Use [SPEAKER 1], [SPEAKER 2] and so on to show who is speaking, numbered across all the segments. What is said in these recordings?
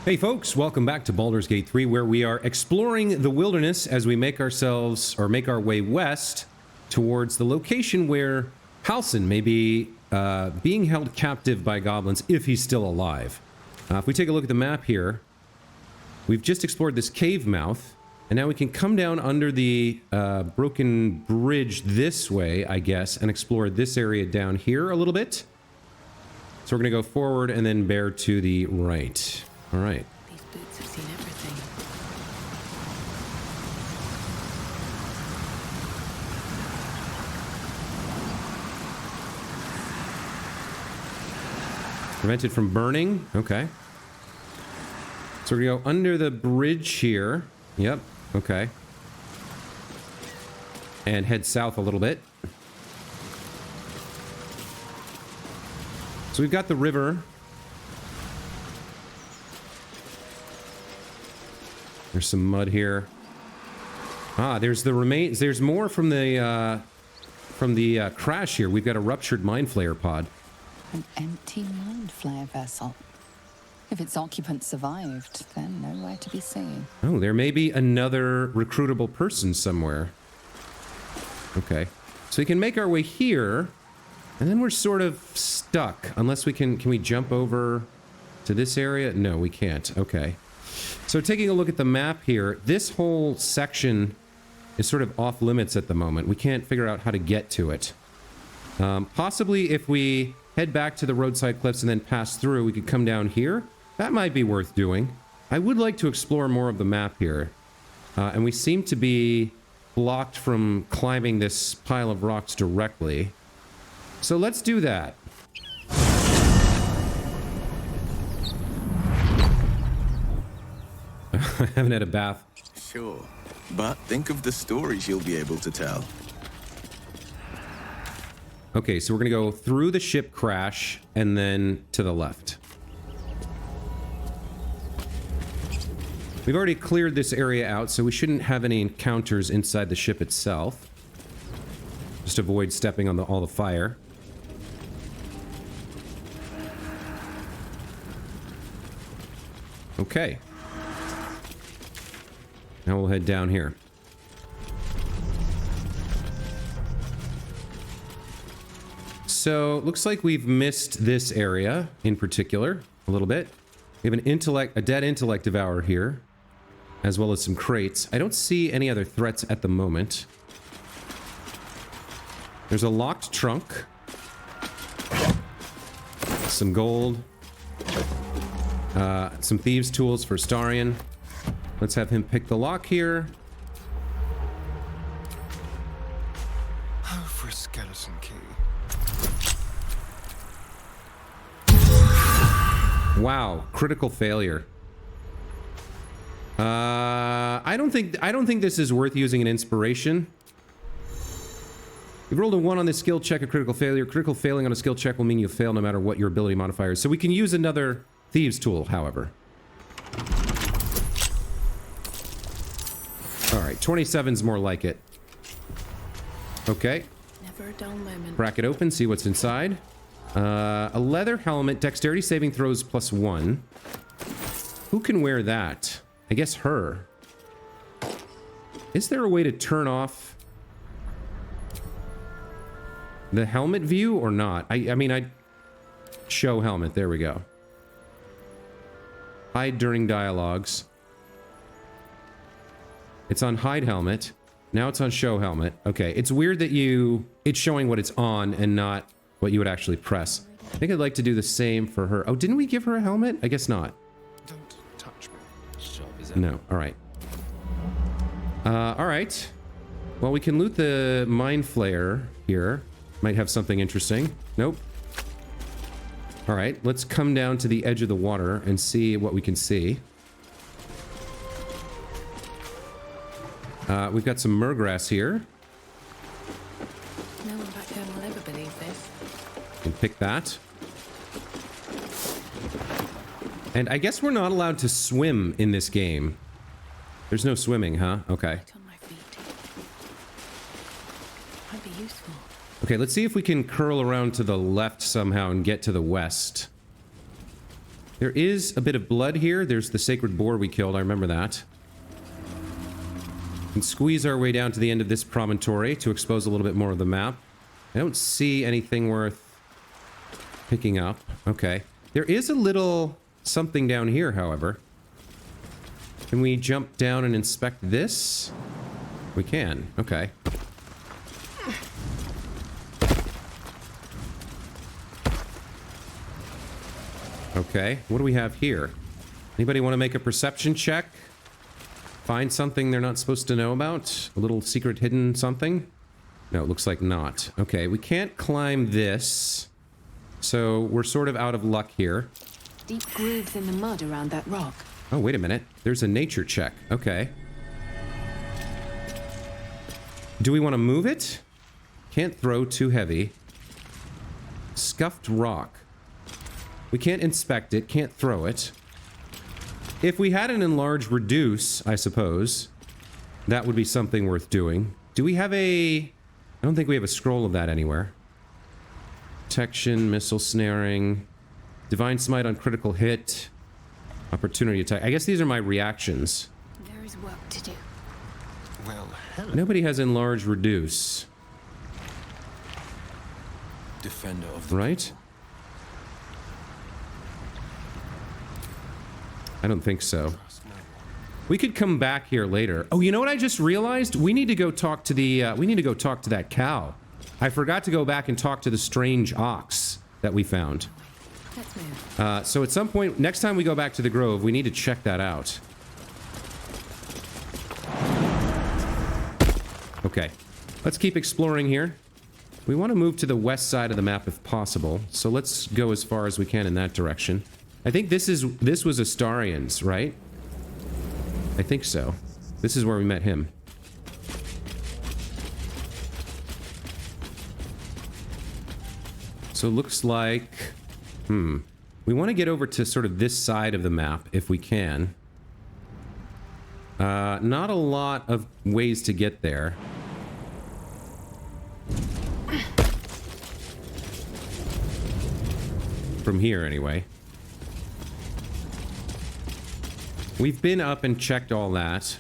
[SPEAKER 1] Hey folks, welcome back to Baldur's Gate 3, where we are exploring the wilderness as we make our way west towards the location where Halsin may be being held captive by goblins if he's still alive. If we take a look at the map here, we've just explored this cave mouth, and now we can come down under the broken bridge this way, I guess, and explore this area down here a little bit. So we're going to go forward and then bear to the right. All right.
[SPEAKER 2] These boots have seen everything.
[SPEAKER 1] Prevented from burning. Okay. So we're going to go under the bridge here. Yep. Okay. And head south a little bit. So we've got the river. There's some mud here. Ah, there's the remains. There's more from the crash here. We've got a ruptured mind flayer pod.
[SPEAKER 3] An empty mind flayer vessel. If its occupant survived, then nowhere to be seen.
[SPEAKER 1] Oh, there may be another recruitable person somewhere. Okay. So we can make our way here, and then we're sort of stuck. Unless we can we jump over to this area? No, we can't. Okay. So taking a look at the map here, this whole section is sort of off limits at the moment. We can't figure out how to get to it. Possibly if we head back to the roadside cliffs and then pass through, we could come down here. That might be worth doing. I would like to explore more of the map here. And we seem to be blocked from climbing this pile of rocks directly. So let's do that. I haven't had a bath.
[SPEAKER 4] Sure, but think of the stories you'll be able to tell.
[SPEAKER 1] Okay, so we're gonna go through the ship crash and then to the left. We've already cleared this area out, so we shouldn't have any encounters inside the ship itself. Just avoid stepping on all the fire. Okay. Now we'll head down here. So, looks like we've missed this area in particular a little bit. We have a dead intellect devourer here, as well as some crates. I don't see any other threats at the moment. There's a locked trunk. Some gold. Some thieves' tools for Starion. Let's have him pick the lock here.
[SPEAKER 5] Oh, for a skeleton key.
[SPEAKER 1] Wow, critical failure. I don't think this is worth using an inspiration. You've rolled a 1 on this skill check, a critical failure. Critical failing on a skill check will mean you fail no matter what your ability modifier is. So we can use another thieves' tool, however. Alright, 27's more like it. Okay.
[SPEAKER 2] Never a dull moment.
[SPEAKER 1] Crack it open, see what's inside. A leather helmet, dexterity saving throws +1. Who can wear that? I guess her. Is there a way to turn off the helmet view or not? I mean, show helmet, there we go. Hide during dialogues. It's on hide helmet. Now it's on show helmet. Okay, it's weird that it's showing what it's on and not what you would actually press. I think I'd like to do the same for her. Oh, didn't we give her a helmet? I guess not.
[SPEAKER 5] Don't touch me.
[SPEAKER 4] Sharp as
[SPEAKER 1] No, alright. Alright. Well, we can loot the mind flayer here. Might have something interesting. Nope. Alright, let's come down to the edge of the water and see what we can see. We've got some murgrass here.
[SPEAKER 2] No one back home will ever believe this.
[SPEAKER 1] Can pick that. And I guess we're not allowed to swim in this game. There's no swimming, huh? Okay.
[SPEAKER 2] Right on my feet. Might be useful.
[SPEAKER 1] Okay, let's see if we can curl around to the left somehow and get to the west. There is a bit of blood here. There's the sacred boar we killed. I remember that. We can squeeze our way down to the end of this promontory to expose a little bit more of the map. I don't see anything worth picking up. Okay. There is a little something down here, however. Can we jump down and inspect this? We can. Okay. Okay. What do we have here? Anybody want to make a perception check? Find something they're not supposed to know about? A little secret hidden something? No, it looks like not. Okay, we can't climb this. So we're sort of out of luck here.
[SPEAKER 2] Deep grooves in the mud around that rock.
[SPEAKER 1] Oh, wait a minute. There's a nature check. Okay. Do we want to move it? Can't throw, too heavy. Scuffed rock. We can't inspect it, can't throw it. If we had an enlarge reduce, I suppose, that would be something worth doing. Do we have a... I don't think we have a scroll of that anywhere. Protection, missile snaring, divine smite on critical hit, opportunity attack. I guess these are my reactions.
[SPEAKER 2] There is work to do.
[SPEAKER 5] Well, hello.
[SPEAKER 1] Nobody has enlarge reduce,
[SPEAKER 5] Defender of the
[SPEAKER 1] right? I don't think so.
[SPEAKER 5] trust no one.
[SPEAKER 1] We could come back here later. Oh, you know what I just realized? We need to go talk to the, we need to go talk to that cow. I forgot to go back and talk to the strange ox that we found.
[SPEAKER 2] Let's move.
[SPEAKER 1] So at some point, next time we go back to the grove, we need to check that out. Okay, let's keep exploring here. We want to move to the west side of the map if possible, so let's go as far as we can in that direction. I think this was Astarians, right? I think so. This is where we met him. So it looks like... We want to get over to sort of this side of the map, if we can. Not a lot of ways to get there. From here, anyway. We've been up and checked all that.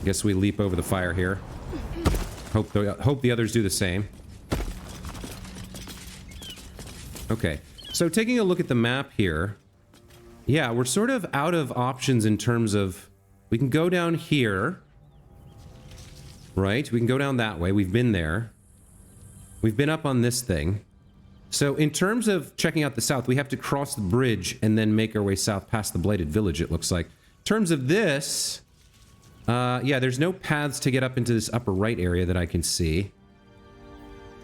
[SPEAKER 1] Guess we leap over the fire here. Hope the others do the same. Okay, so taking a look at the map here. Yeah, we're sort of out of options in terms of... We can go down here. Right? We can go down that way. We've been there. We've been up on this thing. So in terms of checking out the south, we have to cross the bridge and then make our way south past the Blighted Village, it looks like. In terms of this... yeah, there's no paths to get up into this upper right area that I can see.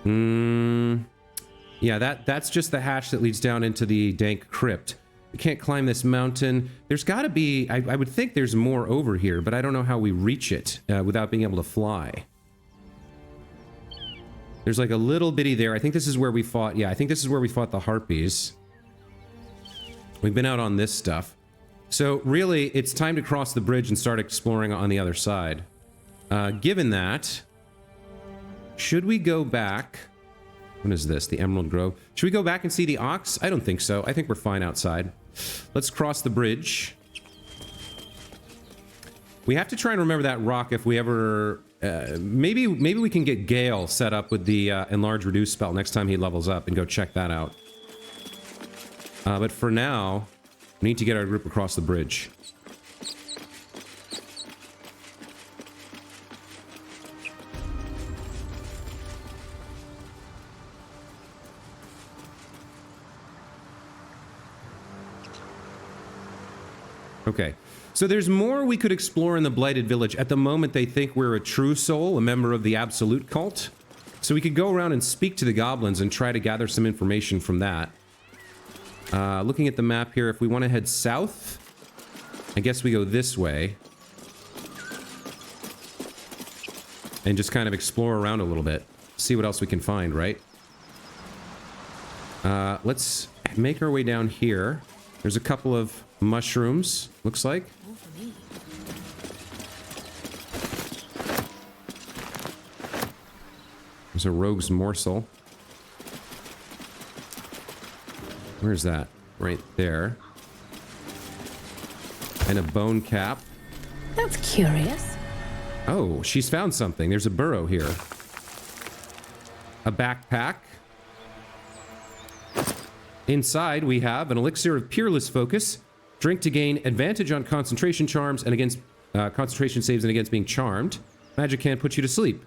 [SPEAKER 1] Yeah, that's just the hatch that leads down into the dank crypt. We can't climb this mountain. There's got to be... I would think there's more over here, but I don't know how we reach it without being able to fly. There's like a little bitty there. I think this is where we fought... Yeah, I think this is where we fought the Harpies. We've been out on this stuff. So really, it's time to cross the bridge and start exploring on the other side. Given that, should we go back... What is this? The Emerald Grove. Should we go back and see the ox? I don't think so. I think we're fine outside. Let's cross the bridge. We have to try and remember that rock if we ever... maybe we can get Gale set up with the Enlarge Reduce spell next time he levels up and go check that out. But for now... We need to get our group across the bridge. Okay, so there's more we could explore in the Blighted Village. At the moment, they think we're a true soul, a member of the Absolute Cult. So we could go around and speak to the goblins and try to gather some information from that. Looking at the map here, if we want to head south, I guess we go this way. And just kind of explore around a little bit. See what else we can find, right? Let's make our way down here. There's a couple of mushrooms, looks like.
[SPEAKER 2] More for me.
[SPEAKER 1] There's a rogue's morsel. Where's that? Right there. And a bone cap.
[SPEAKER 2] That's curious.
[SPEAKER 1] Oh, she's found something. There's a burrow here. A backpack. Inside, we have an elixir of peerless focus. Drink to gain advantage on concentration charms and against concentration saves and against being charmed. Magic can't put you to sleep.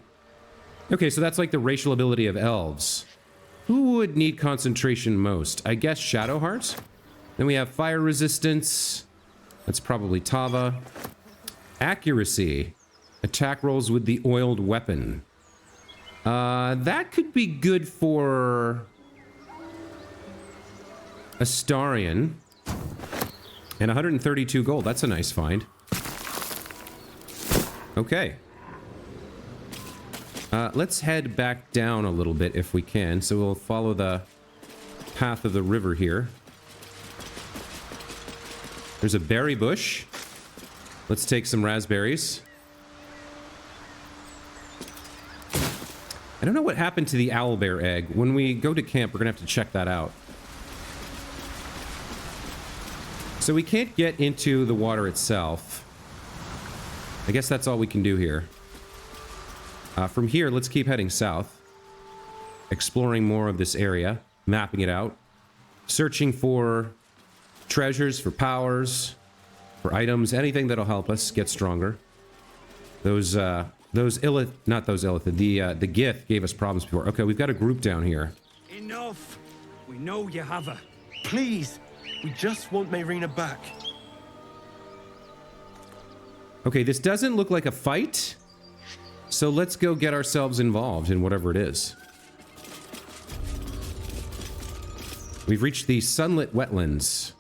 [SPEAKER 1] Okay, so that's like the racial ability of elves. Who would need concentration most? I guess Shadowheart. Then we have fire resistance. That's probably Tava. Accuracy. Attack rolls with the oiled weapon. That could be good for Astarion. And 132 gold. That's a nice find. Okay. Let's head back down a little bit if we can. So we'll follow the path of the river here. There's a berry bush. Let's take some raspberries. I don't know what happened to the owlbear egg. When we go to camp, we're gonna have to check that out. So we can't get into the water itself. I guess that's all we can do here. From here, let's keep heading south. Exploring more of this area. Mapping it out. Searching for treasures, for powers, for items, anything that'll help us get stronger. Those Illith, not those Illith, the Gith gave us problems before. Okay, we've got a group down here.
[SPEAKER 6] Enough! We know you have her.
[SPEAKER 5] Please, we just want Mayrina back.
[SPEAKER 1] Okay, this doesn't look like a fight. So let's go get ourselves involved in whatever it is. We've reached the sunlit wetlands.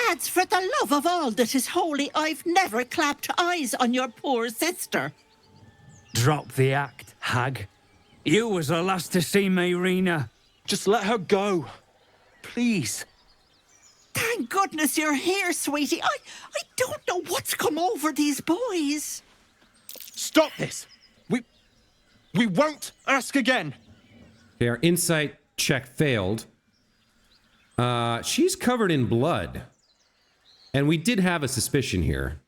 [SPEAKER 7] Lads, for the love of all that is holy, I've never clapped eyes on your poor sister.
[SPEAKER 6] Drop the act, hag. You was the last to see Mayrina.
[SPEAKER 5] Just let her go. Please.
[SPEAKER 7] Thank goodness you're here, sweetie. I don't know what's come over these boys.
[SPEAKER 5] Stop this. We won't ask again.
[SPEAKER 1] Okay, our insight check failed. She's covered in blood. And we did have a suspicion here.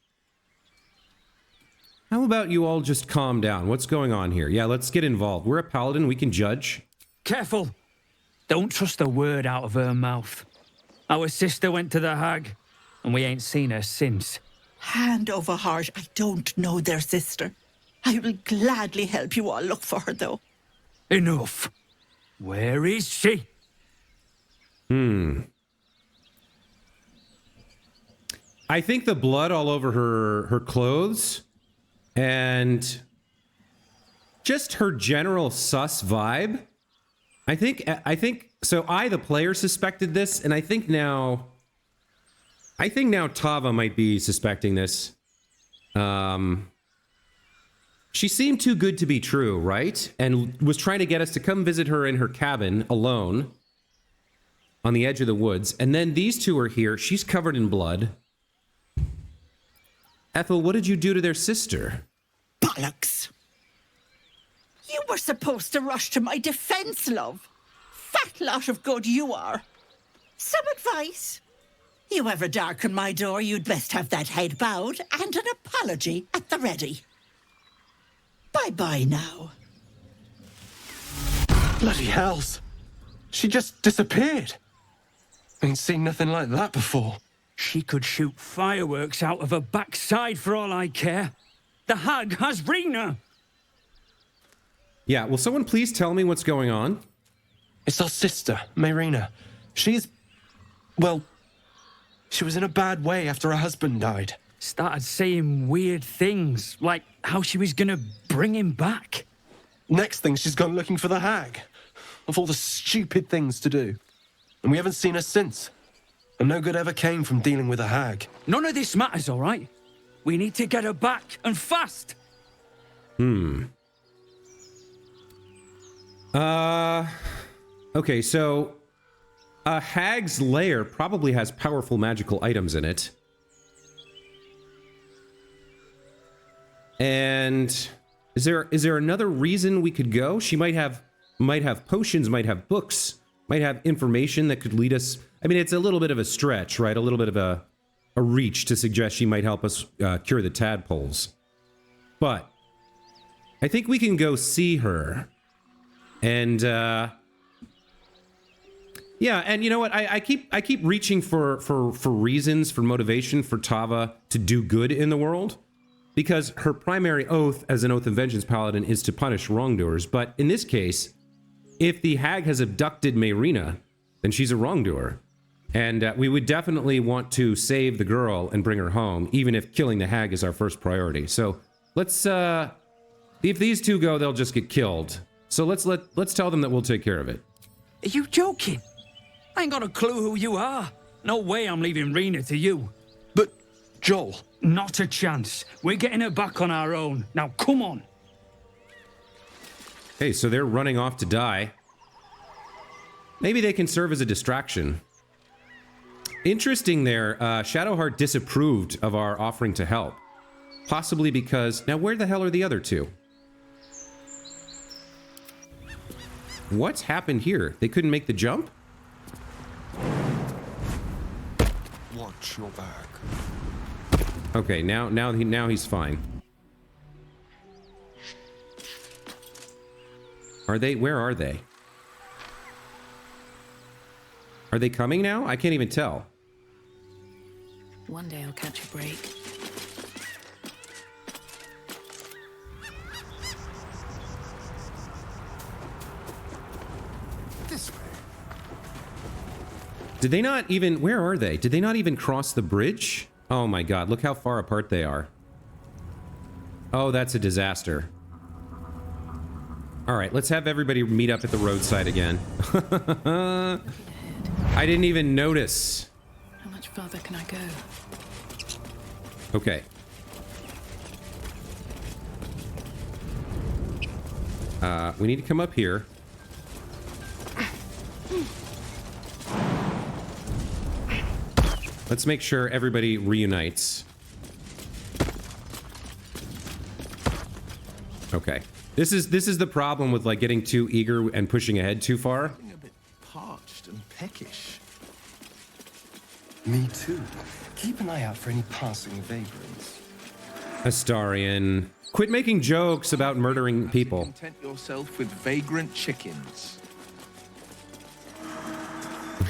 [SPEAKER 1] How about you all just calm down? What's going on here? Yeah, let's get involved. We're a paladin. We can judge.
[SPEAKER 6] Careful. Don't trust a word out of her mouth. Our sister went to the hag, and we ain't seen her since.
[SPEAKER 7] Hand over heart, I don't know their sister. I will gladly help you all look for her, though.
[SPEAKER 6] Enough. Where is she?
[SPEAKER 1] I think the blood all over her clothes and just her general sus vibe. I think so. I, the player, suspected this, and I think now Tava might be suspecting this. She seemed too good to be true, right? And was trying to get us to come visit her in her cabin alone on the edge of the woods. And then these two are here. She's covered in blood. Ethel, what did you do to their sister?
[SPEAKER 7] Bollocks! You were supposed to rush to my defense, love. Fat lot of good you are. Some advice? You ever darken my door, you'd best have that head bowed and an apology at the ready. Bye-bye now.
[SPEAKER 5] Bloody hells. She just disappeared. Ain't seen nothing like that before.
[SPEAKER 6] She could shoot fireworks out of her backside for all I care. The hag has Rena.
[SPEAKER 1] Yeah, will someone please tell me what's going on?
[SPEAKER 5] It's our sister, Mayrina. Well, she was in a bad way after her husband died.
[SPEAKER 6] Started saying weird things, like how she was gonna bring him back.
[SPEAKER 5] Next thing, she's gone looking for the hag. Of all the stupid things to do. And we haven't seen her since. And no good ever came from dealing with a hag.
[SPEAKER 6] None of this matters, all right? We need to get her back, and fast.
[SPEAKER 1] Okay, so a hag's lair probably has powerful magical items in it. And is there another reason we could go? She might have potions, might have books, might have information that could lead us. I mean, it's a little bit of a stretch, right? A little bit of a reach to suggest she might help us cure the tadpoles. But I think we can go see her. And yeah, and you know what? I keep reaching for reasons, for motivation for Tava to do good in the world, because her primary oath as an Oath of Vengeance paladin is to punish wrongdoers. But in this case, if the hag has abducted Mayrina, then she's a wrongdoer, and we would definitely want to save the girl and bring her home, even if killing the hag is our first priority. So let's if these two go, they'll just get killed. So let's tell them that we'll take care of it.
[SPEAKER 6] Are you joking? I ain't got a clue who you are. No way I'm leaving Rena to you.
[SPEAKER 5] But, Joel...
[SPEAKER 6] Not a chance. We're getting her back on our own. Now, come on.
[SPEAKER 1] Hey, so they're running off to die. Maybe they can serve as a distraction. Interesting there, Shadowheart disapproved of our offering to help. Possibly because... Now, where the hell are the other two? What's happened here? They couldn't make the jump?
[SPEAKER 5] Watch your back.
[SPEAKER 1] Okay, now he's fine. Are they? Where are they? Are they coming now? I can't even tell.
[SPEAKER 2] One day I'll catch a break.
[SPEAKER 5] This way.
[SPEAKER 1] Did they not even... Where are they? Did they not even cross the bridge? Oh my god, look how far apart they are. Oh, that's a disaster. Alright, let's have everybody meet up at the roadside again. I didn't even notice.
[SPEAKER 2] How much further can I go?
[SPEAKER 1] Okay. We need to come up here. Let's make sure everybody reunites. Okay. This is the problem with like getting too eager and pushing ahead too far.
[SPEAKER 4] A bit parched and peckish.
[SPEAKER 5] Me too. Keep an eye out for any passing vagrants.
[SPEAKER 1] Astarion. Quit making jokes about murdering people.
[SPEAKER 4] Content yourself with vagrant chickens.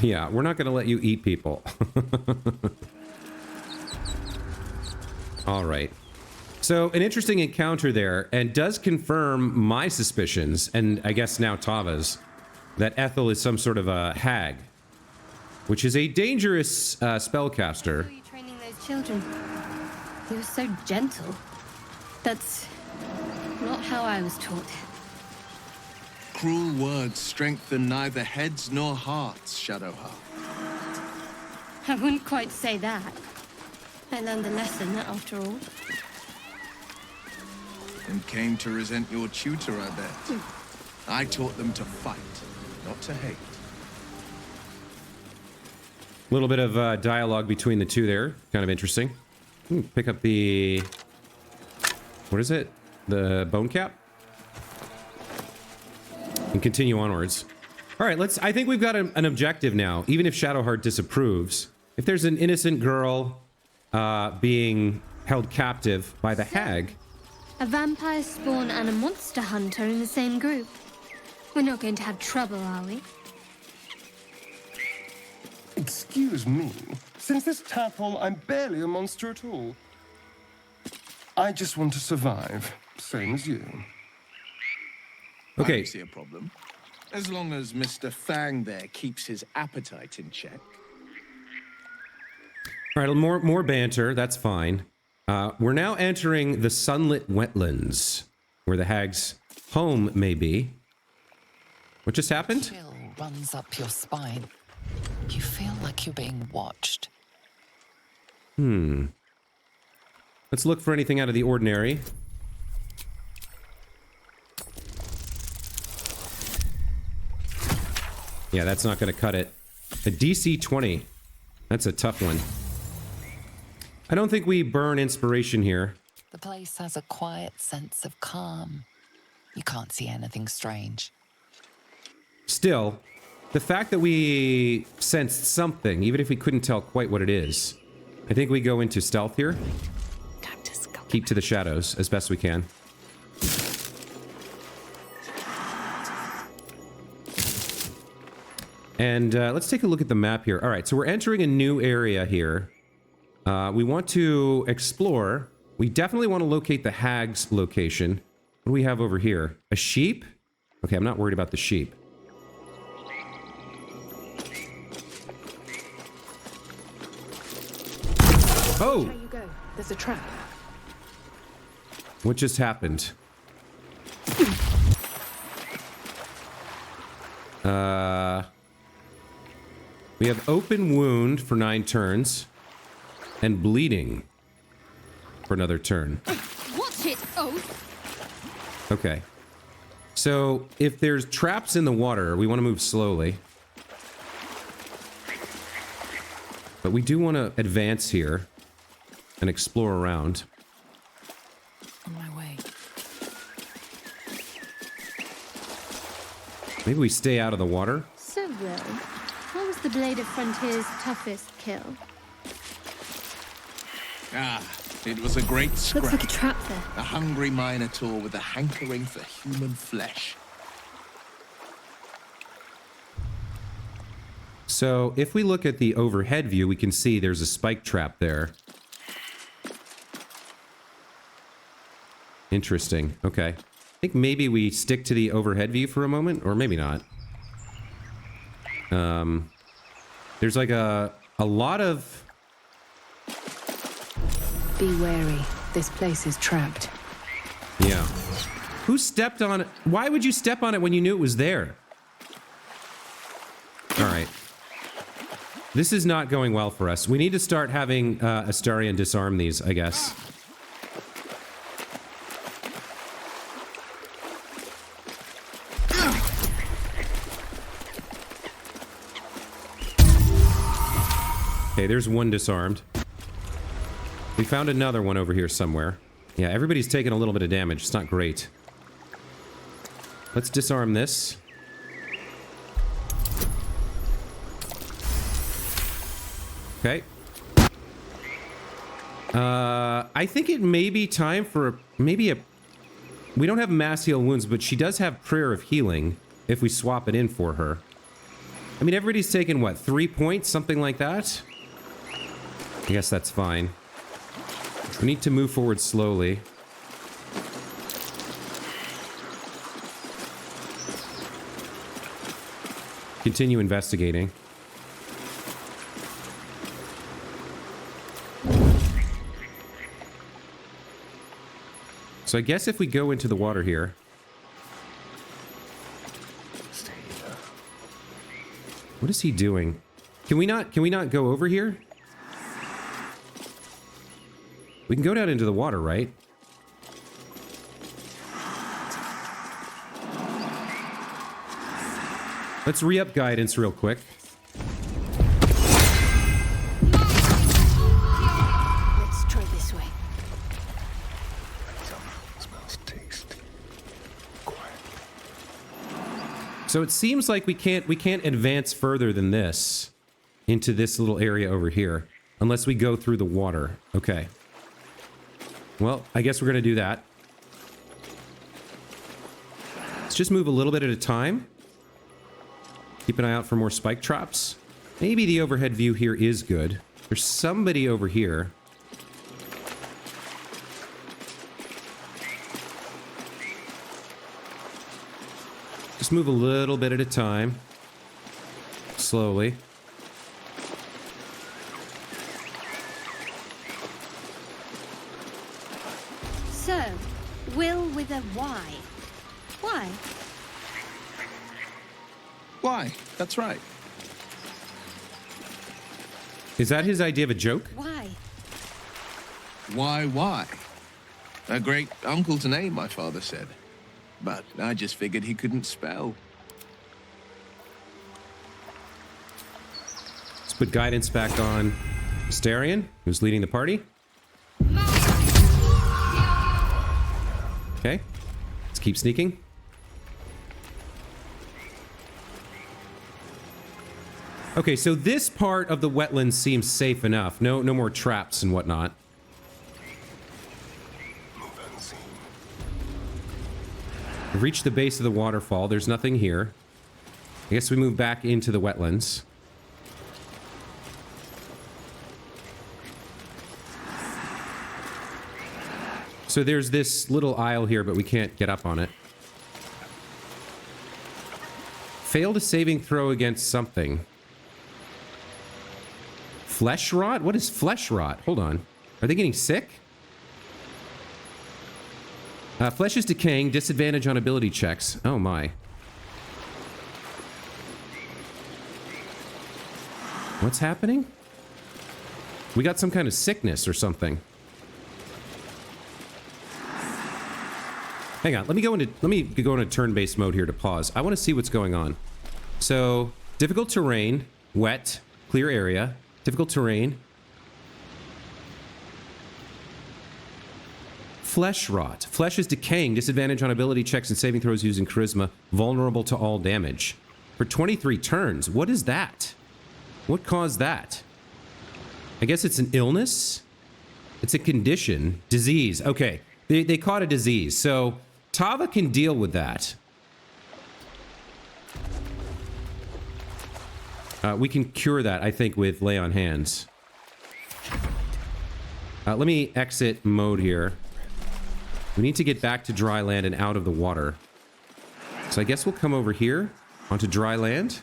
[SPEAKER 1] Yeah, we're not going to let you eat people. All right. So, an interesting encounter there, and does confirm my suspicions, and I guess now Tava's, that Ethel is some sort of a hag, which is a dangerous spellcaster.
[SPEAKER 8] How are you training those children? They were so gentle. That's not how I was taught.
[SPEAKER 4] Cruel words strengthen neither heads nor hearts, Shadowheart.
[SPEAKER 8] I wouldn't quite say that. I learned a lesson, after all.
[SPEAKER 4] And came to resent your tutor, I bet. I taught them to fight, not to hate.
[SPEAKER 1] A little bit of dialogue between the two there. Kind of interesting. Pick up the... What is it? The bone cap? And continue onwards. All right, I think we've got an objective now, even if Shadowheart disapproves. If there's an innocent girl being held captive by the hag...
[SPEAKER 8] A vampire spawn and a monster hunter in the same group. We're not going to have trouble, are we?
[SPEAKER 5] Excuse me. Since this tadpole, I'm barely a monster at all. I just want to survive, same as you.
[SPEAKER 4] I
[SPEAKER 1] Okay.
[SPEAKER 4] don't see a problem. As long as Mr. Fang there keeps his appetite in check.
[SPEAKER 1] All right, more banter. That's fine. We're now entering the sunlit wetlands, where the hag's home may be. What just happened?
[SPEAKER 3] Chill runs up your spine. You feel like you're being watched.
[SPEAKER 1] Let's look for anything out of the ordinary. Yeah, that's not going to cut it. A DC 20. That's a tough one. I don't think we burn inspiration here.
[SPEAKER 3] The place has a quiet sense of calm. You can't see anything strange.
[SPEAKER 1] Still, the fact that we sensed something, even if we couldn't tell quite what it is, I think we go into stealth here.
[SPEAKER 2] Time to sculpt.
[SPEAKER 1] Keep to the shadows as best we can. And let's take a look at the map here. All right, so we're entering a new area here. We want to explore. We definitely want to locate the hag's location. What do we have over here? A sheep? Okay, I'm not worried about the sheep. Oh!
[SPEAKER 2] There you go. There's a trap.
[SPEAKER 1] What just happened? We have open wound for 9 turns and bleeding for another turn.
[SPEAKER 8] Watch it, oh!
[SPEAKER 1] Okay. So if there's traps in the water, we want to move slowly. But we do want to advance here and explore around.
[SPEAKER 2] On my way.
[SPEAKER 1] Maybe we stay out of the water.
[SPEAKER 8] So, Will, what was the Blade of Frontier's toughest kill?
[SPEAKER 4] Ah, it was a great scrap.
[SPEAKER 8] Looks like a trap there.
[SPEAKER 4] A hungry minotaur with a hankering for human flesh.
[SPEAKER 1] So if we look at the overhead view, we can see there's a spike trap there. Interesting. Okay. I think maybe we stick to the overhead view for a moment, or maybe not. There's like a lot of...
[SPEAKER 2] Be wary. This place is trapped.
[SPEAKER 1] Yeah. Who stepped on it? Why would you step on it when you knew it was there? All right. This is not going well for us. We need to start having Astarion disarm these, I guess. Okay, there's one disarmed. We found another one over here somewhere. Yeah, everybody's taking a little bit of damage. It's not great. Let's disarm this. Okay. I think it may be time for maybe a... We don't have mass heal wounds, but she does have prayer of healing if we swap it in for her. I mean, everybody's taken, what, 3 points? Something like that? I guess that's fine. We need to move forward slowly. Continue investigating. So I guess if we go into the water here... What is he doing? Can we not go over here? We can go down into the water, right? Let's re-up guidance real quick.
[SPEAKER 2] Let's try this way.
[SPEAKER 4] Smells tasty.
[SPEAKER 1] So it seems like we can't advance further than this into this little area over here unless we go through the water. Okay. Well, I guess we're going to do that. Let's just move a little bit at a time. Keep an eye out for more spike traps. Maybe the overhead view here is good. There's somebody over here. Just move a little bit at a time. Slowly.
[SPEAKER 8] So, Will with a Y. Why?
[SPEAKER 4] Why? That's right.
[SPEAKER 1] Is that his idea of a joke?
[SPEAKER 8] Why?
[SPEAKER 4] Why? A great uncle to name, my father said. But I just figured he couldn't spell.
[SPEAKER 1] Let's put guidance back on Astarion, who's leading the party.
[SPEAKER 8] Yeah.
[SPEAKER 1] Okay. Let's keep sneaking. Okay, so this part of the wetlands seems safe enough. No more traps and whatnot. We've reached the base of the waterfall. There's nothing here. I guess we move back into the wetlands. So there's this little aisle here, but we can't get up on it. Failed a saving throw against something. Flesh rot? What is flesh rot? Hold on. Are they getting sick? Flesh is decaying. Disadvantage on ability checks. Oh my. What's happening? We got some kind of sickness or something. Hang on. Let me go into turn-based mode here to pause. I want to see what's going on. So, difficult terrain, wet, clear area, difficult terrain. Flesh rot. Flesh is decaying. Disadvantage on ability checks and saving throws using charisma. Vulnerable to all damage. For 23 turns. What is that? What caused that? I guess it's an illness? It's a condition. Disease. Okay. They caught a disease. So, Tava can deal with that. We can cure that, I think, with lay on hands. Let me exit mode here. We need to get back to dry land and out of the water. So I guess we'll come over here onto dry land.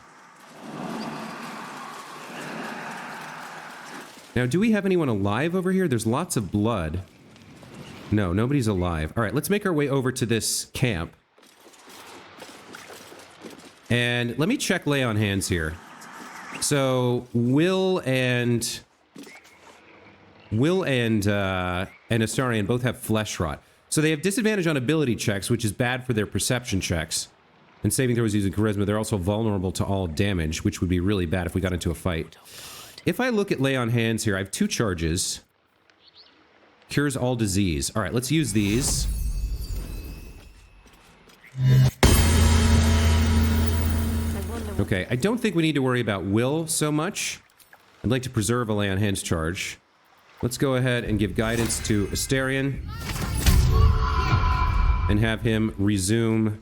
[SPEAKER 1] Now, do we have anyone alive over here? There's lots of blood. No, nobody's alive. All right, let's make our way over to this camp. And let me check lay on hands here. So Will and Astarion both have flesh rot. So they have disadvantage on ability checks, which is bad for their perception checks. And saving throws using charisma, they're also vulnerable to all damage, which would be really bad if we got into a fight. If I look at lay on hands here, I have 2 charges. Cures all disease. All right, let's use these. Okay, I don't think we need to worry about Will so much. I'd like to preserve a lay on hands charge. Let's go ahead and give guidance to Astarion. And have him resume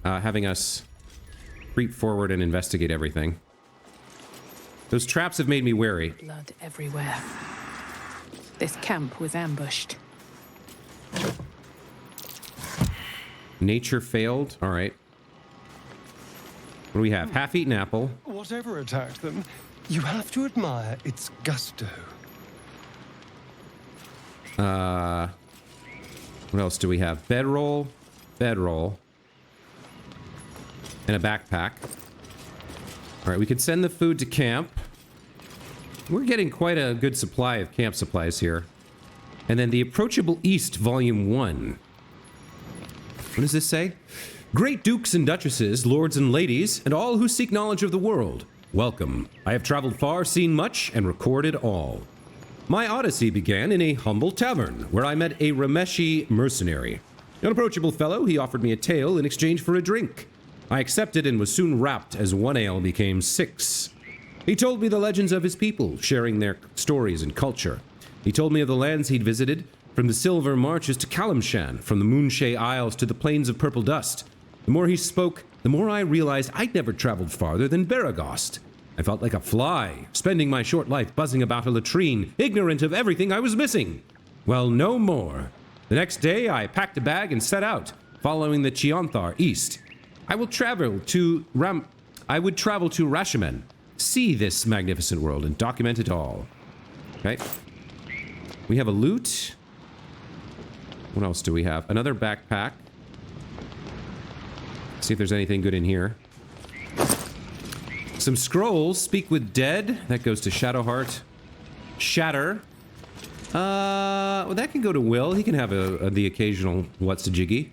[SPEAKER 1] having us creep forward and investigate everything. Those traps have made me wary.
[SPEAKER 2] Blood everywhere. This camp was ambushed.
[SPEAKER 1] Nature failed. All right. What do we have? Half-eaten apple.
[SPEAKER 5] Whatever attacked them, you have to admire its gusto.
[SPEAKER 1] What else do we have? Bedroll, bedroll, and a backpack. All right, we could send the food to camp. We're getting quite a good supply of camp supplies here. And then the Approachable East, Volume 1. What does this say? Great dukes and duchesses, lords and ladies, and all who seek knowledge of the world. Welcome. I have traveled far, seen much, and recorded all. My odyssey began in a humble tavern, where I met a Rameshi mercenary. An approachable fellow, he offered me a tale in exchange for a drink. I accepted and was soon rapt as 1 ale became 6. He told me the legends of his people, sharing their stories and culture. He told me of the lands he'd visited, from the Silver Marches to Kalimshan, from the Moonshay Isles to the Plains of Purple Dust. The more he spoke, the more I realized I'd never traveled farther than Baragost. I felt like a fly, spending my short life buzzing about a latrine, ignorant of everything I was missing. Well, no more. The next day, I packed a bag and set out, following the Chionthar east. I would travel to Rashimen, see this magnificent world, and document it all. Okay. We have a loot. What else do we have? Another backpack. See if there's anything good in here. Some scrolls. Speak with Dead. That goes to Shadowheart. Shatter. Well, that can go to Will. He can have the occasional what's a jiggy.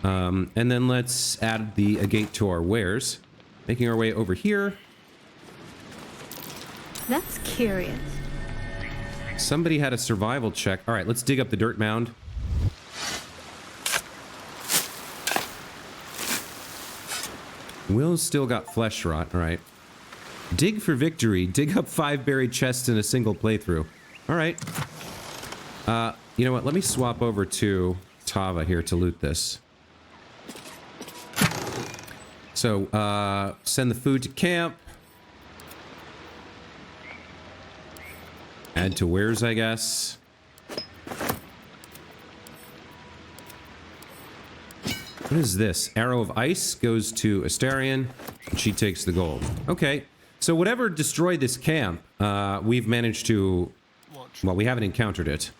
[SPEAKER 1] And then let's add the agate to our wares. Making our way over here.
[SPEAKER 8] That's curious.
[SPEAKER 1] Somebody had a survival check. All right, let's dig up the dirt mound. Will's still got flesh rot. All right. Dig for victory. Dig up 5 buried chests in a single playthrough. All right. You know what? Let me swap over to Tava here to loot this. So, send the food to camp. Add to wares, I guess. What is this? Arrow of Ice goes to Astarion, and she takes the gold. Okay, so whatever destroyed this camp, we've managed to... Well, we haven't encountered it.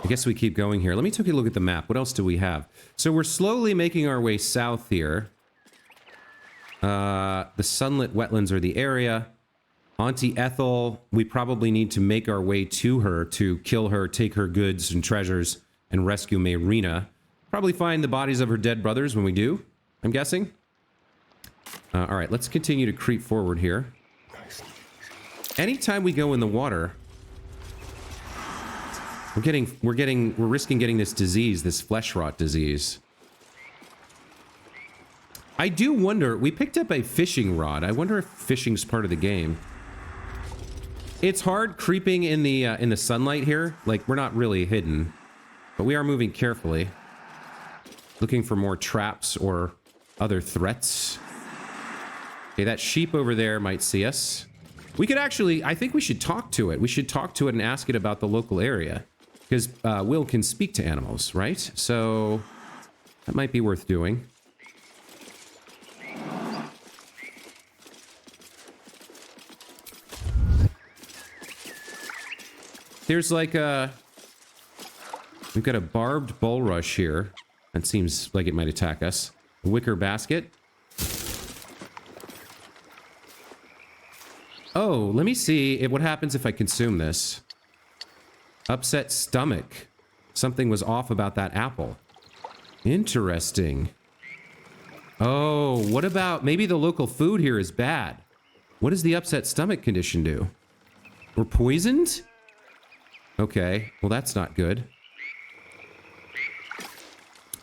[SPEAKER 1] I guess we keep going here. Let me take a look at the map. What else do we have? So we're slowly making our way south here. The sunlit wetlands are the area. Auntie Ethel, we probably need to make our way to her to kill her, take her goods and treasures, and rescue Mayrina. Probably find the bodies of her dead brothers when we do, I'm guessing. All right, let's continue to creep forward here. Anytime we go in the water, we're risking getting this disease, this flesh rot disease. I do wonder, we picked up a fishing rod. I wonder if fishing's part of the game. It's hard creeping in the sunlight here. Like, we're not really hidden, but we are moving carefully, looking for more traps or other threats. Okay, that sheep over there might see us. We could actually, I think we should talk to it. We should talk to it and ask it about the local area, because Will can speak to animals, right? So that might be worth doing. There's like a... We've got a barbed bulrush here. That seems like it might attack us. A wicker basket. Oh, let me see what happens if I consume this. Upset stomach. Something was off about that apple. Interesting. Oh, what about... Maybe the local food here is bad. What does the upset stomach condition do? We're poisoned? Okay, well that's not good.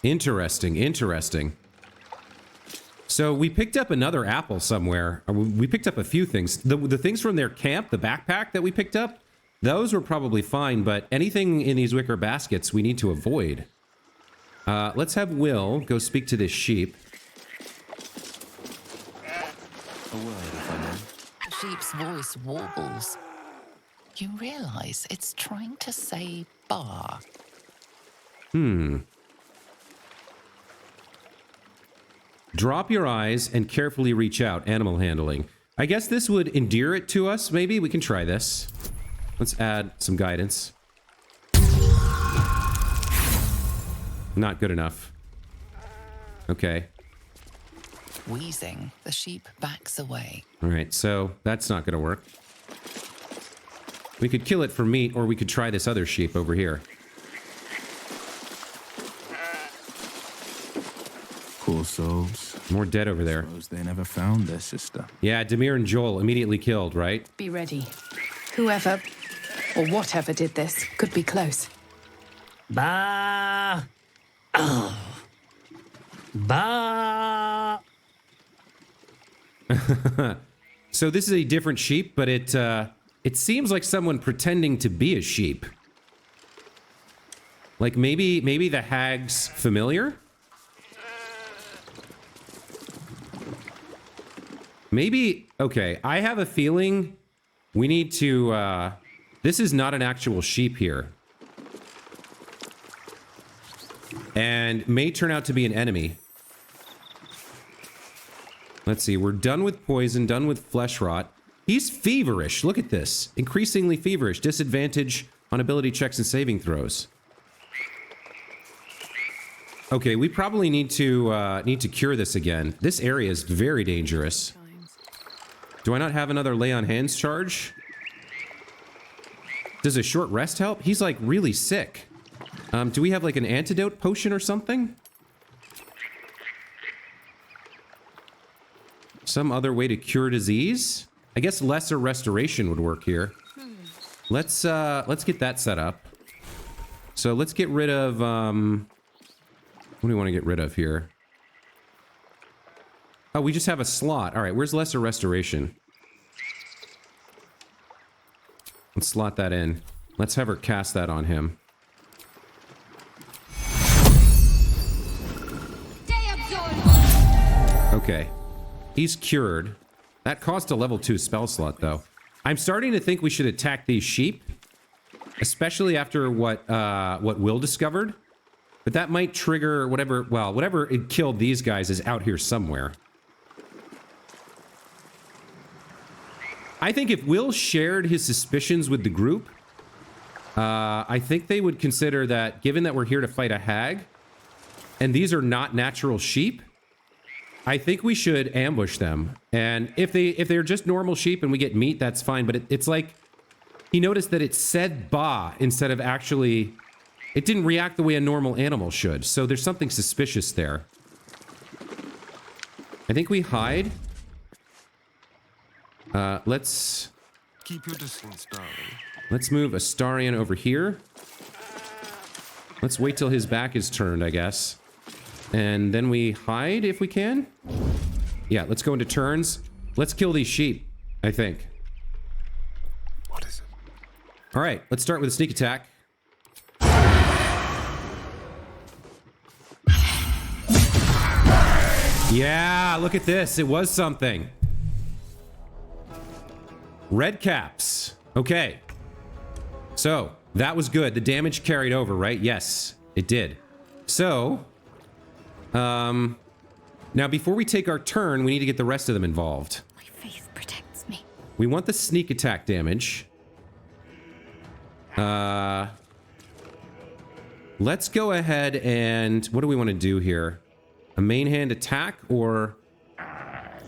[SPEAKER 1] Interesting, interesting. So we picked up another apple somewhere. We picked up a few things. The things from their camp, the backpack that we picked up, those were probably fine, but anything in these wicker baskets we need to avoid. Let's have Will go speak to this sheep.
[SPEAKER 3] The sheep's voice warbles. You realize it's trying to say bar.
[SPEAKER 1] Drop your eyes and carefully reach out. Animal handling. I guess this would endear it to us, maybe? We can try this. Let's add some guidance. Not good enough. Okay.
[SPEAKER 3] Wheezing, the sheep backs away.
[SPEAKER 1] All right, so that's not going to work. We could kill it for meat, or we could try this other sheep over here.
[SPEAKER 9] Poor souls.
[SPEAKER 1] More dead over there.
[SPEAKER 9] Suppose they never found their sister.
[SPEAKER 1] Yeah, Demir and Joel immediately killed, right?
[SPEAKER 2] Be ready. Whoever or whatever did this could be close.
[SPEAKER 6] Bah! Oh. Bah!
[SPEAKER 1] So this is a different sheep, but it seems like someone pretending to be a sheep. Like maybe the hag's familiar? Maybe, okay, I have a feeling we need to, this is not an actual sheep here. And may turn out to be an enemy. Let's see, we're done with poison, done with flesh rot. He's feverish, look at this. Increasingly feverish, disadvantage on ability checks and saving throws. Okay, we probably need to cure this again. This area is very dangerous. Do I not have another lay on hands charge? Does a short rest help? He's like really sick. Do we have like an antidote potion or something? Some other way to cure disease? I guess lesser restoration would work here. Let's get that set up. So let's get rid of What do we want to get rid of here? Oh, we just have a slot. All right, where's lesser restoration? Let's slot that in. Let's have her cast that on him. Okay. He's cured. That cost a level 2 spell slot, though. I'm starting to think we should attack these sheep. Especially after what Will discovered. But that might trigger whatever... Well, whatever it killed these guys is out here somewhere. I think if Will shared his suspicions with the group, I think they would consider that, given that we're here to fight a hag, and these are not natural sheep, I think we should ambush them. And if they're just normal sheep and we get meat, that's fine. But it's like he noticed that it said "ba" instead of actually. It didn't react the way a normal animal should. So there's something suspicious there. I think we hide. Let's
[SPEAKER 5] Keep your distance, darling.
[SPEAKER 1] Let's move Astarion over here. Let's wait till his back is turned, I guess. And then we hide if we can. Yeah, let's go into turns. Let's kill these sheep, I think.
[SPEAKER 5] What is it?
[SPEAKER 1] All right, let's start with a sneak attack. Yeah, look at this. It was something. Red caps. Okay. So, that was good. The damage carried over, right? Yes, it did. So, now before we take our turn, we need to get the rest of them involved.
[SPEAKER 8] My faith protects me.
[SPEAKER 1] We want the sneak attack damage. Let's go ahead and... What do we want to do here? A main hand attack, or...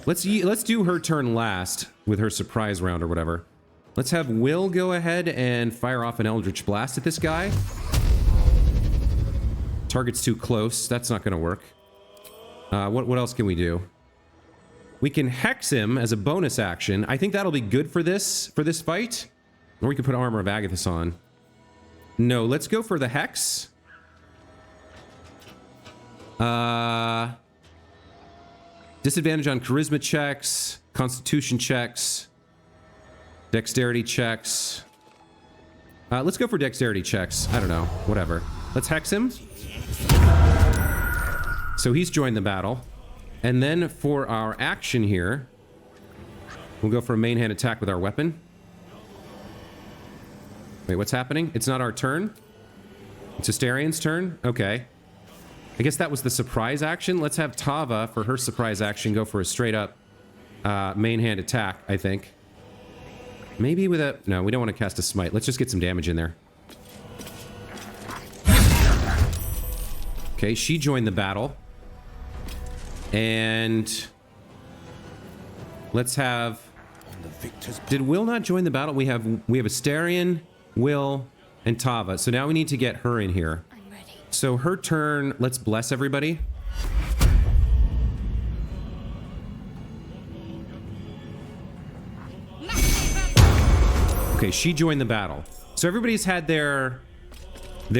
[SPEAKER 1] Let's do her turn last with her surprise round or whatever. Let's have Will go ahead and fire off an Eldritch Blast at this guy. Target's too close. That's not going to work. What else can we do? We can hex him as a bonus action. I think that'll be good for this fight. Or we could put Armor of Agathis on. No, let's go for the hex. Disadvantage on charisma checks, constitution checks, dexterity checks. Let's go for dexterity checks. I don't know. Whatever. Let's hex him. So he's joined the battle. And then for our action here, we'll go for a main hand attack with our weapon. Wait, what's happening? It's not our turn? It's Astarion's turn? Okay. I guess that was the surprise action. Let's have Tava, for her surprise action, go for a straight up main hand attack, I think. Maybe with a... No, we don't want to cast a smite. Let's just get some damage in there. Okay, she joined the battle. And... Let's have... Did Will not join the battle? We have Astarion, Will, and Tava. So now we need to get her in here. So her turn, let's bless everybody. Okay, she joined the battle. So everybody's had their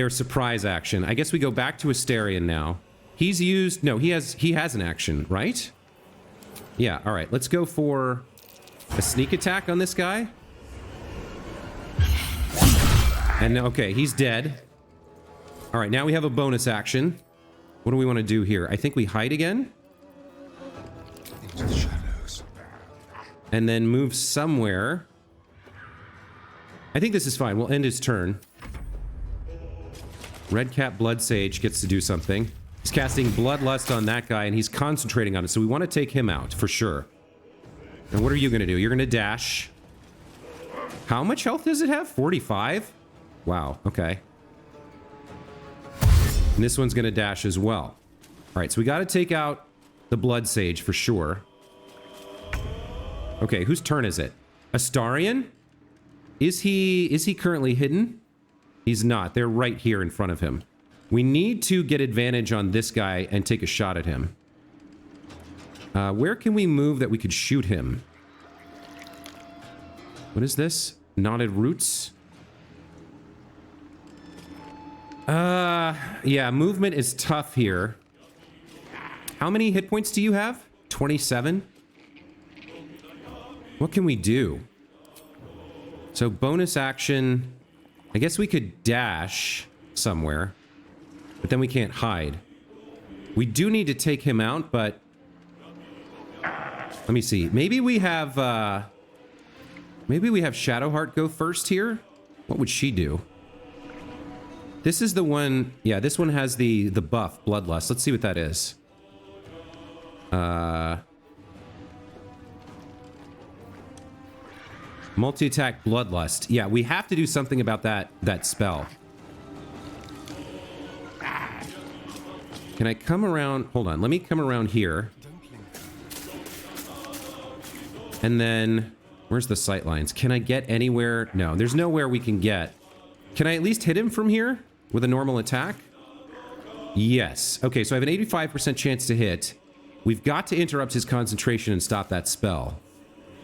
[SPEAKER 1] surprise action. I guess we go back to Astarion now. He's used... No, he has an action, right? Yeah, all right. Let's go for a sneak attack on this guy. And okay, he's dead. All right, now we have a bonus action. What do we want to do here? I think we hide again.
[SPEAKER 5] Into the shadows.
[SPEAKER 1] And then move somewhere. I think this is fine. We'll end his turn. Redcap Blood Sage gets to do something. He's casting Bloodlust on that guy, and he's concentrating on it. So we want to take him out, for sure. And what are you going to do? You're going to dash. How much health does it have? 45? Wow, okay. And this one's going to dash as well. All right, so we got to take out the Blood Sage for sure. Okay, whose turn is it? Astarion? Is he currently hidden? He's not. They're right here in front of him. We need to get advantage on this guy and take a shot at him. Where can we move that we could shoot him? What is this? Knotted roots? Yeah, movement is tough here. How many hit points do you have? 27? What can we do? So bonus action. I guess we could dash somewhere, but then we can't hide. We do need to take him out, but let me see. Maybe we have Shadowheart go first here. What would she do? This is the one. Yeah, this one has the buff, Bloodlust. Let's see what that is. Multi-attack Bloodlust. Yeah, we have to do something about that spell. Can I come around? Hold on. Let me come around here. And then, where's the sight lines? Can I get anywhere? No, there's nowhere we can get. Can I at least hit him from here with a normal attack? Yes. Okay, so I have an 85% chance to hit. We've got to interrupt his concentration and stop that spell.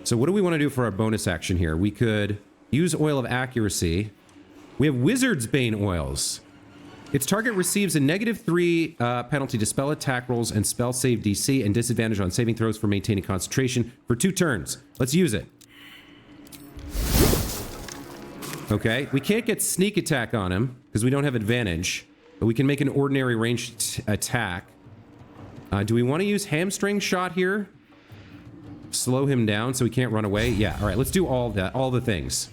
[SPEAKER 1] So what do we want to do for our bonus action here? We could use Oil of Accuracy. We have Wizard's Bane Oils. Its target receives a -3 penalty to spell attack rolls and spell save DC and disadvantage on saving throws for maintaining concentration for 2 turns. Let's use it. Okay, we can't get sneak attack on him because we don't have advantage, but we can make an ordinary ranged attack. Do we want to use hamstring shot here? Slow him down so he can't run away? Yeah, all right, let's do all that, all the things.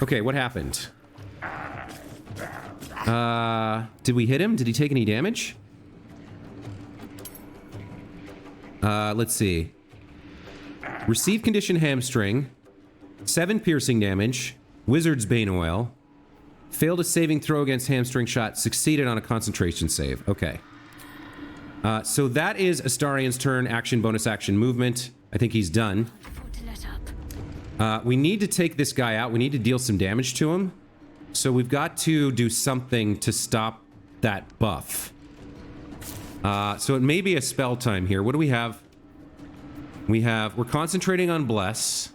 [SPEAKER 1] Okay, what happened? Did we hit him? Did he take any damage? Let's see. Receive condition hamstring. 7 piercing damage. Wizard's Bane Oil. Failed a saving throw against hamstring shot. Succeeded on a concentration save. Okay. So that is Astarian's turn. Action, bonus action, movement. I think he's done. We need to take this guy out. We need to deal some damage to him. So we've got to do something to stop that buff. So it may be a spell time here. What do we have? We're concentrating on Bless.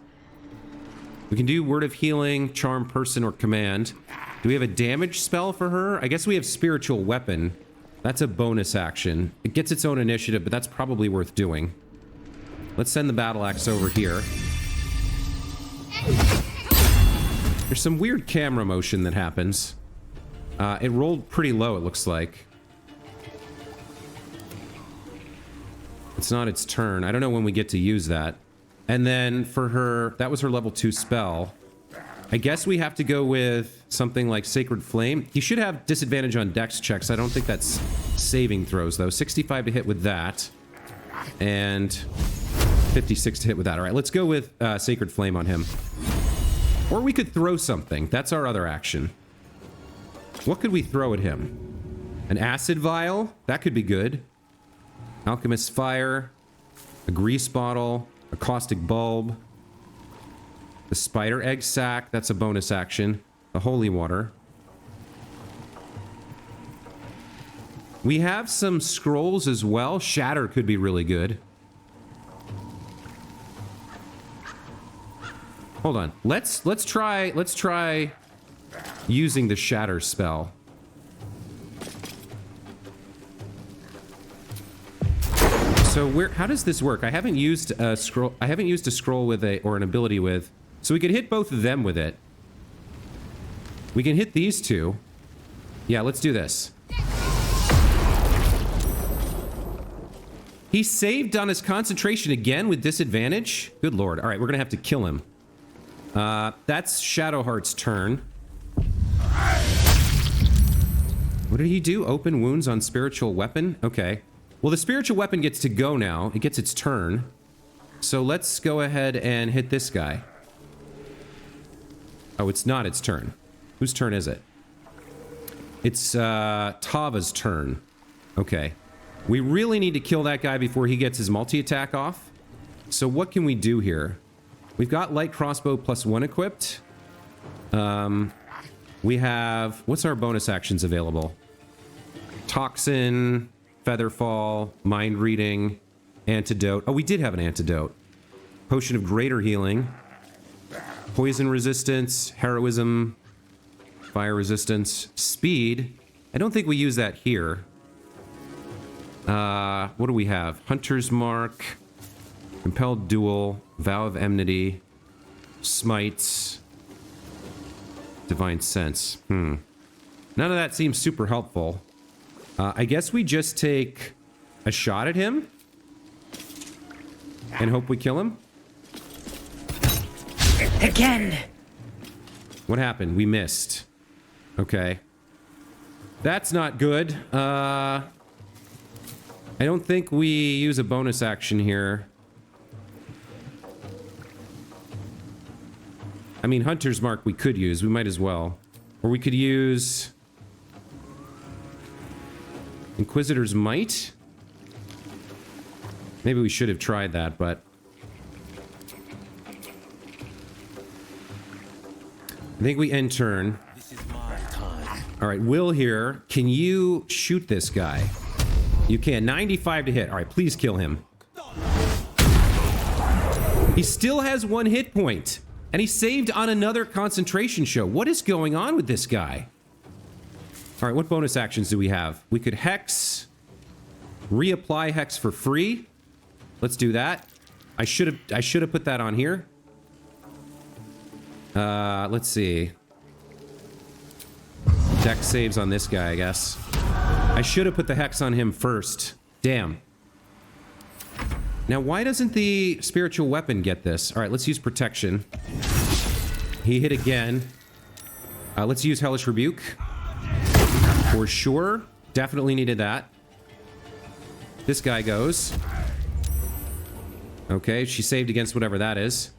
[SPEAKER 1] We can do Word of Healing, Charm Person, or Command. Do we have a damage spell for her? I guess we have Spiritual Weapon. That's a bonus action. It gets its own initiative, but that's probably worth doing. Let's send the Battle Axe over here. There's some weird camera motion that happens. It rolled pretty low, it looks like. It's not its turn. I don't know when we get to use that. And then for her, that was her level 2 spell. I guess we have to go with something like Sacred Flame. He should have disadvantage on dex checks. I don't think that's saving throws, though. 65 to hit with that. And 56 to hit with that. All right, let's go with Sacred Flame on him. Or we could throw something. That's our other action. What could we throw at him? An acid vial? That could be good. Alchemist's Fire. A grease bottle. A caustic bulb. The spider egg sac. That's a bonus action. The holy water. We have some scrolls as well. Shatter could be really good. Hold on. Let's try using the shatter spell. So how does this work? I haven't used a scroll. I haven't used a scroll with an ability with. So we could hit both of them with it. We can hit these two. Yeah, let's do this. He saved on his concentration again with disadvantage? Good lord. All right, we're gonna have to kill him. That's Shadowheart's turn. What did he do? Open wounds on spiritual weapon? Okay. Well, the spiritual weapon gets to go now. It gets its turn. So let's go ahead and hit this guy. Oh, it's not its turn. Whose turn is it? It's Tava's turn. Okay. We really need to kill that guy before he gets his multi-attack off. So what can we do here? We've got light crossbow +1 equipped. We have... What's our bonus actions available? Toxin, Featherfall, Mind Reading, Antidote. Oh, we did have an antidote. Potion of Greater Healing. Poison Resistance, Heroism, Fire Resistance, Speed. I don't think we use that here. What do we have? Hunter's Mark, Compelled Duel, Vow of Enmity, Smites, Divine Sense. None of that seems super helpful. I guess we just take a shot at him and hope we kill him.
[SPEAKER 2] Again.
[SPEAKER 1] What happened? We missed. Okay. That's not good. I don't think we use a bonus action here. I mean, Hunter's Mark we could use. We might as well. Or we could use Inquisitor's Might. Maybe we should have tried that, but I think we end turn. All right, Will here. Can you shoot this guy? You can. 95 to hit. All right, please kill him. He still has 1 hit point. And he saved on another concentration show. What is going on with this guy? All right, what bonus actions do we have? We could Hex. Reapply Hex for free. Let's do that. I should have put that on here. Let's see. Dex saves on this guy, I guess. I should have put the Hex on him first. Damn. Now, why doesn't the spiritual weapon get this? All right, let's use protection. He hit again. Let's use Hellish Rebuke. For sure. Definitely needed that. This guy goes. Okay, she saved against whatever that is.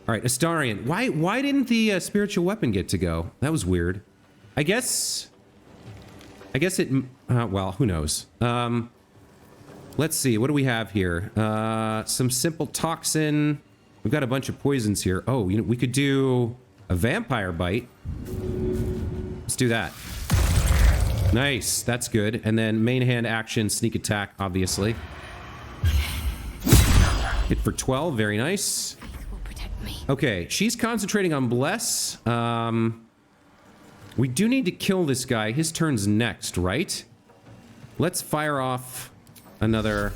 [SPEAKER 1] All right, Astarion. Why didn't the spiritual weapon get to go? That was weird. I guess it... well, who knows? Let's see. What do we have here? Some simple toxin. We've got a bunch of poisons here. Oh, you know, we could do a vampire bite. Let's do that. Nice. That's good. And then main hand action, sneak attack, obviously. Hit for 12. Very nice. Okay, she's concentrating on Bless. We do need to kill this guy. His turn's next, right? Let's fire off another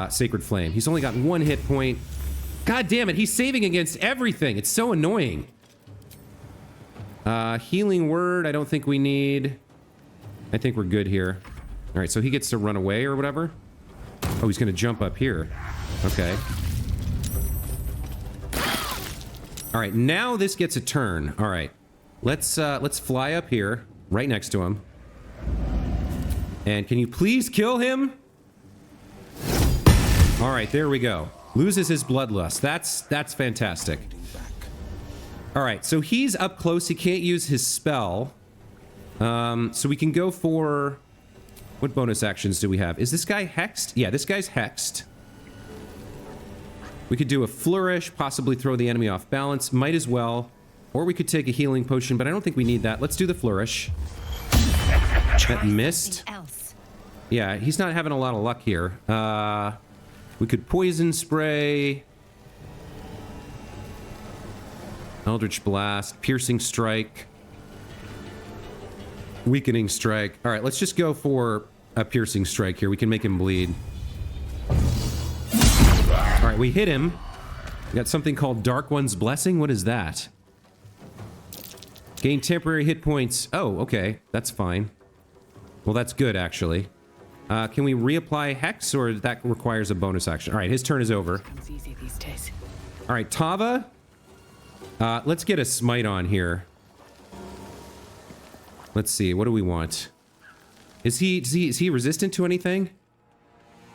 [SPEAKER 1] Sacred Flame. He's only got 1 hit point. God damn it, he's saving against everything. It's so annoying. Healing Word, I don't think we need. I think we're good here. All right, so he gets to run away or whatever. Oh, he's gonna jump up here. Okay. All right, now this gets a turn. All right, let's fly up here, right next to him. And can you please kill him? All right, there we go. Loses his bloodlust. That's fantastic. All right, so he's up close. He can't use his spell. So we can go for... What bonus actions do we have? Is this guy hexed? Yeah, this guy's hexed. We could do a flourish, possibly throw the enemy off balance. Might as well. Or we could take a healing potion, but I don't think we need that. Let's do the flourish. That missed. Yeah, he's not having a lot of luck here. We could poison spray. Eldritch Blast. Piercing Strike. Weakening Strike. All right, let's just go for a Piercing Strike here. We can make him bleed. All right, we hit him. We got something called Dark One's Blessing. What is that? Gain temporary hit points. Oh, okay. That's fine. Well, that's good, actually. Can we reapply Hex, or that requires a bonus action? All right, his turn is over.
[SPEAKER 2] Comes easy these days.
[SPEAKER 1] All right, Tava. Let's get a Smite on here. Let's see. What do we want? Is he resistant to anything?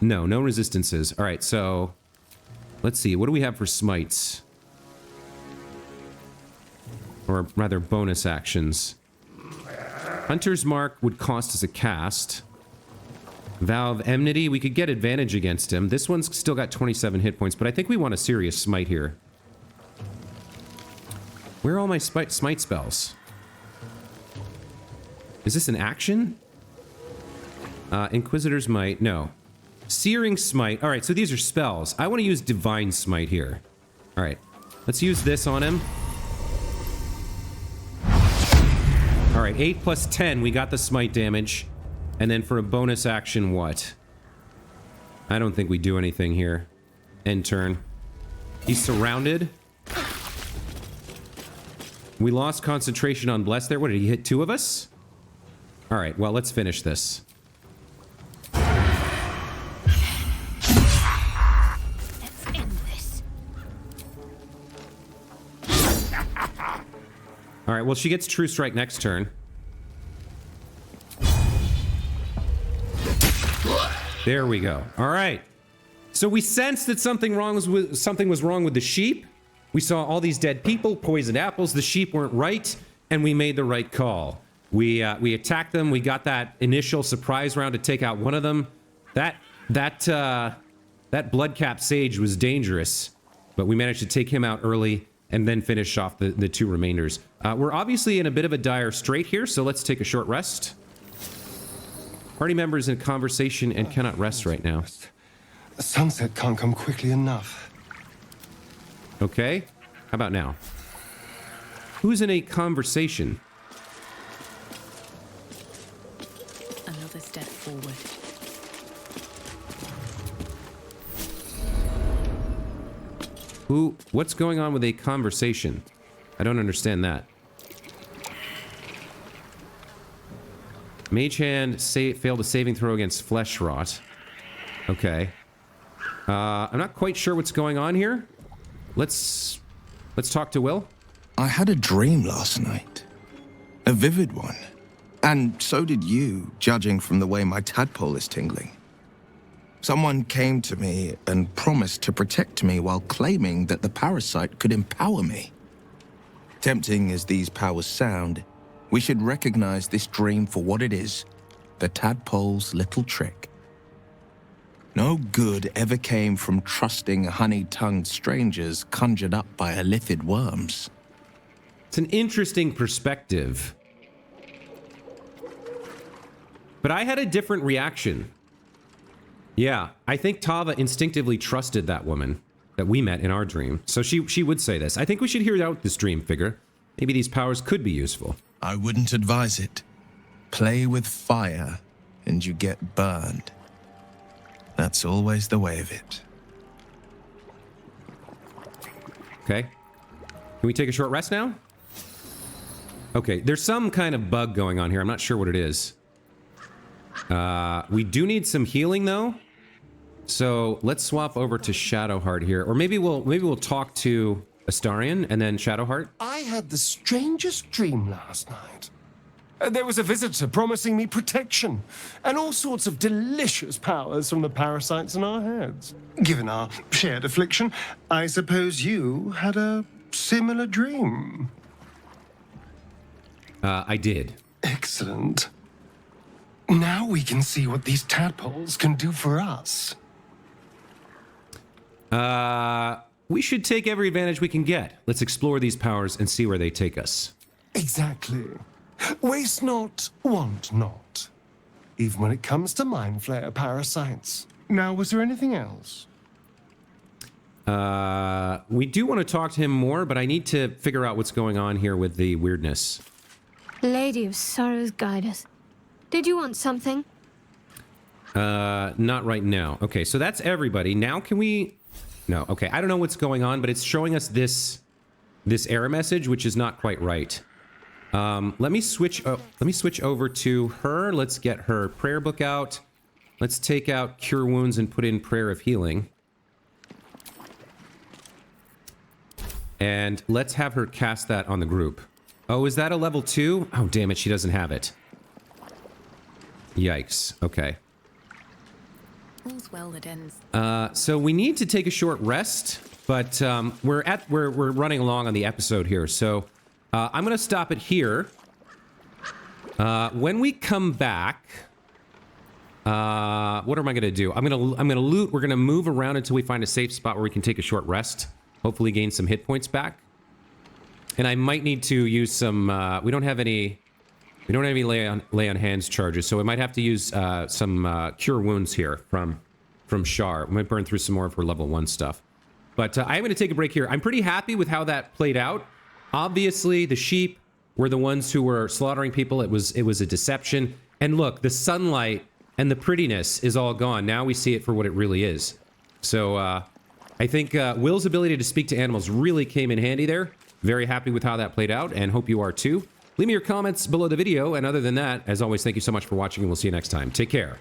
[SPEAKER 1] No, no resistances. All right, so let's see. What do we have for smites? Or rather, bonus actions. Hunter's Mark would cost us a cast. Vow of Enmity, we could get advantage against him. This one's still got 27 hit points, but I think we want a serious smite here. Where are all my smite spells? Is this an action? Inquisitor's Might, no. Searing Smite. All right, so these are spells. I want to use Divine Smite here. All right, let's use this on him. All right, 8 plus 10, we got the smite damage. And then for a bonus action, what? I don't think we do anything here. End turn. He's surrounded. We lost concentration on Bless there. What, did he hit 2 of us? All right, well, let's finish this.
[SPEAKER 8] Let's end this.
[SPEAKER 1] All right, well, she gets True Strike next turn. There we go. All right. So we sensed that something was wrong with the sheep. We saw all these dead people, poisoned apples. The sheep weren't right, and we made the right call. We attacked them. We got that initial surprise round to take out one of them. That blood-capped sage was dangerous, but we managed to take him out early and then finish off the 2 remainders. We're obviously in a bit of a dire strait here, so let's take a short rest. Party members in conversation and cannot rest right now.
[SPEAKER 5] The sunset can't come quickly enough.
[SPEAKER 1] Okay. How about now? Who's in a conversation?
[SPEAKER 2] Another step forward.
[SPEAKER 1] What's going on with a conversation? I don't understand that. Mage Hand failed a saving throw against Flesh Rot. Okay. I'm not quite sure what's going on here. Let's talk to Will.
[SPEAKER 9] I had a dream last night. A vivid one. And so did you, judging from the way my tadpole is tingling. Someone came to me and promised to protect me while claiming that the parasite could empower me. Tempting as these powers sound, we should recognize this dream for what it is, the tadpole's little trick. No good ever came from trusting honey-tongued strangers conjured up by elithid worms.
[SPEAKER 1] It's an interesting perspective. But I had a different reaction. Yeah, I think Tava instinctively trusted that woman that we met in our dream. So she would say this. I think we should hear out this dream figure. Maybe these powers could be useful.
[SPEAKER 9] I wouldn't advise it. Play with fire, and you get burned. That's always the way of it.
[SPEAKER 1] Okay. Can we take a short rest now? Okay, there's some kind of bug going on here. I'm not sure what it is. We do need some healing, though. So let's swap over to Shadowheart here. Or maybe we'll talk to Astarion and then Shadowheart.
[SPEAKER 5] I had the strangest dream last night. There was a visitor promising me protection and all sorts of delicious powers from the parasites in our heads. Given our shared affliction, I suppose you had a similar dream.
[SPEAKER 1] I did.
[SPEAKER 5] Excellent. Now we can see what these tadpoles can do for us.
[SPEAKER 1] We should take every advantage we can get. Let's explore these powers and see where they take us.
[SPEAKER 5] Exactly. Waste not, want not. Even when it comes to mind flayer parasites. Now, was there anything else?
[SPEAKER 1] We do want to talk to him more, but I need to figure out what's going on here with the weirdness.
[SPEAKER 8] Lady of Sorrows, guide us. Did you want something?
[SPEAKER 1] Not right now. Okay, so that's everybody. Now can we... No, okay. I don't know what's going on, but it's showing us this error message, which is not quite right. Let me switch over to her. Let's get her prayer book out. Let's take out Cure Wounds and put in Prayer of Healing. And let's have her cast that on the group. Oh, is that a level 2? Oh, damn it, she doesn't have it. Yikes. Okay.
[SPEAKER 2] All's well that ends.
[SPEAKER 1] So we need to take a short rest, but we're running along on the episode here, so I'm gonna stop it here. When we come back, what am I gonna do? I'm gonna loot. We're gonna move around until we find a safe spot where we can take a short rest. Hopefully gain some hit points back. And I might need to use some. We don't have any lay on hands charges, so I might have to use some cure wounds here from Shar. We might burn through some more of her level 1 stuff. But I'm going to take a break here. I'm pretty happy with how that played out. Obviously, the sheep were the ones who were slaughtering people. It was a deception. And look, the sunlight and the prettiness is all gone. Now we see it for what it really is. So I think Will's ability to speak to animals really came in handy there. Very happy with how that played out, and hope you are too. Leave me your comments below the video, and other than that, as always, thank you so much for watching, and we'll see you next time. Take care.